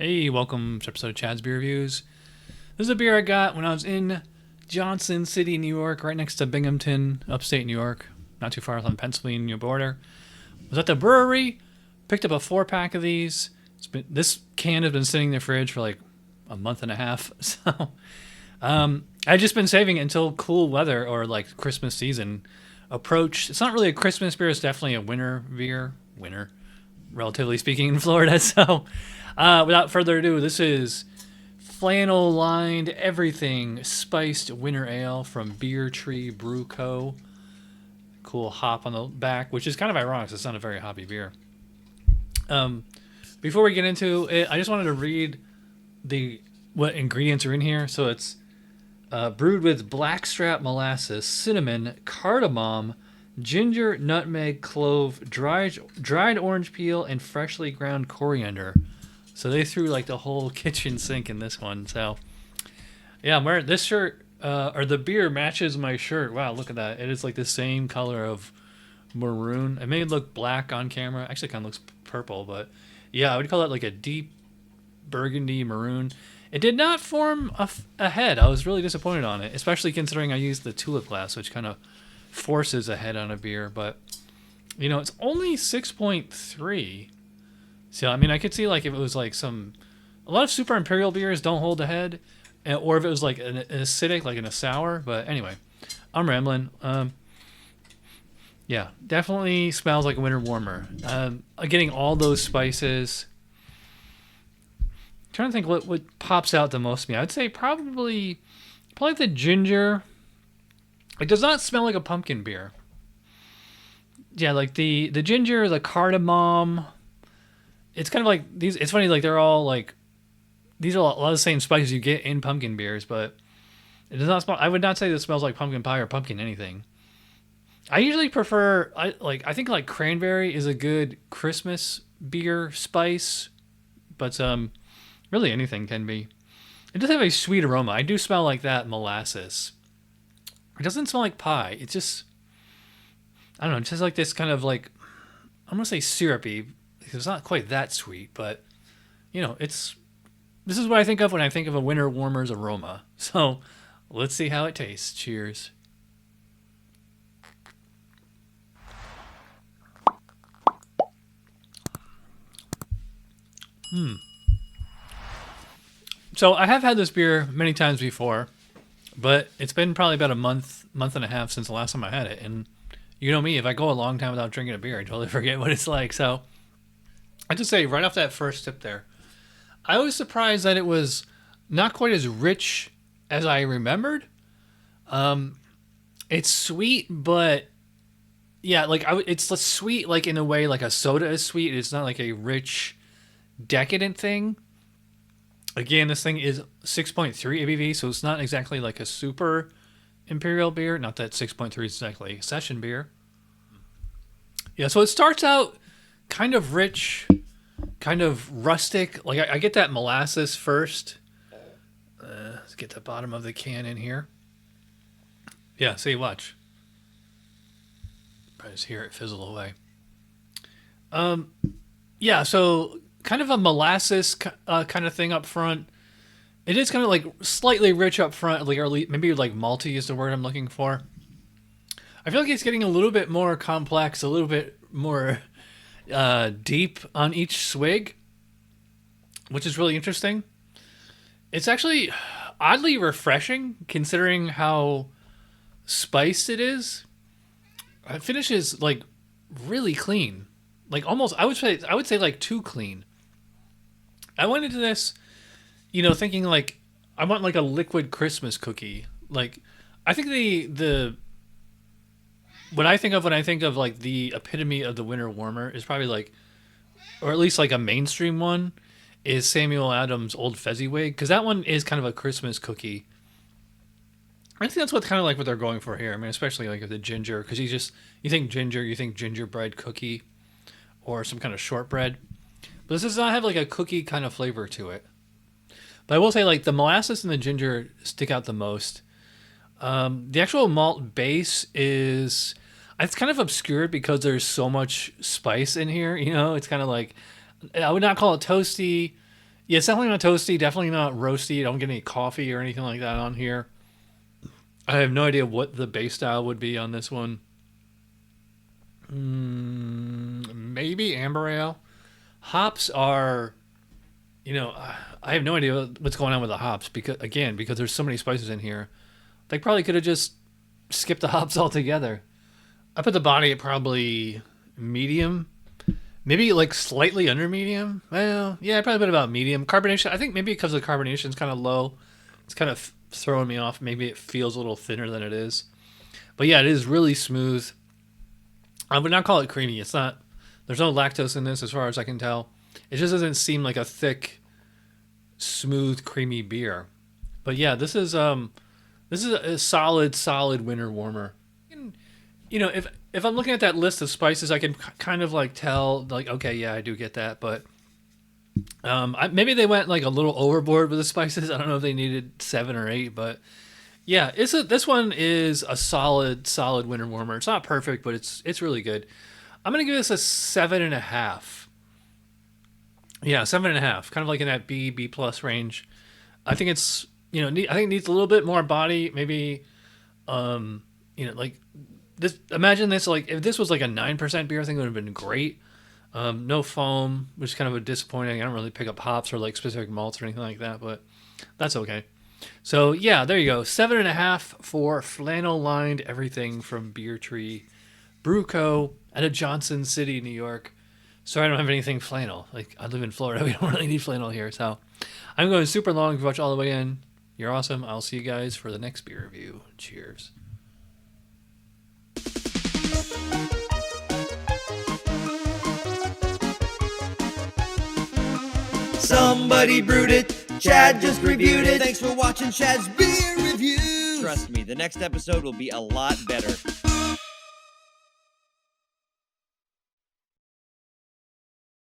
Hey, welcome to episode of Chad's Beer Reviews. This is a beer I got when I was in Johnson City, New York, right next to Binghamton, upstate New York, not too far from the Pennsylvania border. Was at the brewery, picked up a 4-pack of these. This can has been sitting in the fridge for like a month and a half, so I've just been saving it until cool weather or like Christmas season approach. It's not really a Christmas beer; it's definitely a winter beer. Winter, relatively speaking, in Florida. So, without further ado, this is Flannel Lined Everything Spiced Winter Ale from Beer Tree Brew Co. Cool hop on the back, which is kind of ironic because it's not a very hoppy beer. Before we get into it, I just wanted to read what ingredients are in here. So it's brewed with blackstrap molasses, cinnamon, cardamom, ginger, nutmeg, clove, dried orange peel, and freshly ground coriander. So they threw like the whole kitchen sink in this one. So yeah, I'm wearing this shirt, or the beer matches my shirt. Wow, look at that. It is like the same color of maroon. It may look black on camera. Actually, it kind of looks purple, but yeah, I would call it like a deep burgundy maroon. It did not form a head. I was really disappointed on it, especially considering I used the tulip glass, which kind of forces a head on a beer. But, you know, it's only 6.3. So, I mean, I could see like if it was like a lot of super imperial beers don't hold a head, or if it was like an acidic, like in a sour. But anyway, I'm rambling. Yeah, definitely smells like a winter warmer. Getting all those spices. I'm trying to think what pops out the most to me. I'd say probably the ginger. It does not smell like a pumpkin beer. Yeah, like the ginger, the cardamom. It's kind of like these. It's funny, like they're all like these are a lot of the same spices you get in pumpkin beers, but it does not smell. I would not say this smells like pumpkin pie or pumpkin anything. I usually prefer. I think like cranberry is a good Christmas beer spice, but really anything can be. It does have a sweet aroma. I do smell like that molasses. It doesn't smell like pie. It's just, I don't know, it's just like this kind of like, I'm going to say syrupy. It's not quite that sweet, but, you know, this is what I think of when I think of a winter warmer's aroma. So let's see how it tastes. Cheers. So I have had this beer many times before, but it's been probably about a month and a half since the last time I had it. And you know me, if I go a long time without drinking a beer, I totally forget what it's like. So I just say right off that first tip there, I was surprised that it was not quite as rich as I remembered. It's sweet, but yeah, like it's sweet like in a way like a soda is sweet. It's not like a rich, decadent thing. Again, this thing is 6.3 ABV, so it's not exactly like a super imperial beer. Not that 6.3 is exactly a session beer. Yeah, so it starts out kind of rich, kind of rustic. Like I get that molasses first. Let's get the bottom of the can in here. Yeah, see, watch. I just hear it fizzle away. Yeah, so kind of a molasses kind of thing up front. It is kind of like slightly rich up front, like or maybe like malty is the word I'm looking for. I feel like it's getting a little bit more complex, a little bit more deep on each swig, which is really interesting. It's actually oddly refreshing considering how spiced it is. It finishes like really clean, like almost I would say like too clean. I went into this, you know, thinking like I want like a liquid Christmas cookie. Like I think the when I think of like the epitome of the winter warmer is probably like, or at least like a mainstream one, is Samuel Adams' Old Fezziwig, because that one is kind of a Christmas cookie. I think that's kind of like what they're going for here. I mean, especially like the ginger, because you think ginger, you think gingerbread cookie, or some kind of shortbread. But this does not have like a cookie kind of flavor to it. But I will say like the molasses and the ginger stick out the most. The actual malt base is, it's kind of obscured because there's so much spice in here. You know, it's kind of like, I would not call it toasty. Yeah, it's definitely not toasty, definitely not roasty. I don't get any coffee or anything like that on here. I have no idea what the base style would be on this one. Maybe amber ale. Hops are, I have no idea what's going on with the hops because there's so many spices in here. They probably could have just skipped the hops altogether. I put the body at probably medium, maybe like slightly under medium. Well, yeah, I probably put about medium. Carbonation, I think maybe because the carbonation is kind of low, it's kind of throwing me off. Maybe it feels a little thinner than it is. But yeah, it is really smooth. I would not call it creamy. It's not. There's no lactose in this, as far as I can tell. It just doesn't seem like a thick, smooth, creamy beer. But yeah, this is a solid winter warmer. If I'm looking at that list of spices, I can kind of like tell, like, okay, yeah, I do get that. But maybe they went like a little overboard with the spices. I don't know if they needed 7 or 8, but yeah, this one is a solid winter warmer. It's not perfect, but it's really good. I'm gonna give this a 7.5. Yeah, 7.5. Kind of like in that B plus range. I think it's I think it needs a little bit more body. Maybe like this. Imagine this, like if this was like a 9% beer, I think it would have been great. No foam, which is kind of a disappointing. I don't really pick up hops or like specific malts or anything like that, but that's okay. So yeah, there you go. 7.5 for Flannel Lined Everything from Beer Tree Brew Co. out of Johnson City, New York. Sorry, I don't have anything flannel. Like, I live in Florida. We don't really need flannel here. So I'm going super long. If you watch all the way in, you're awesome. I'll see you guys for the next beer review. Cheers. Somebody brewed it. Chad just reviewed it. Thanks for watching Chad's Beer Review. Trust me, the next episode will be a lot better.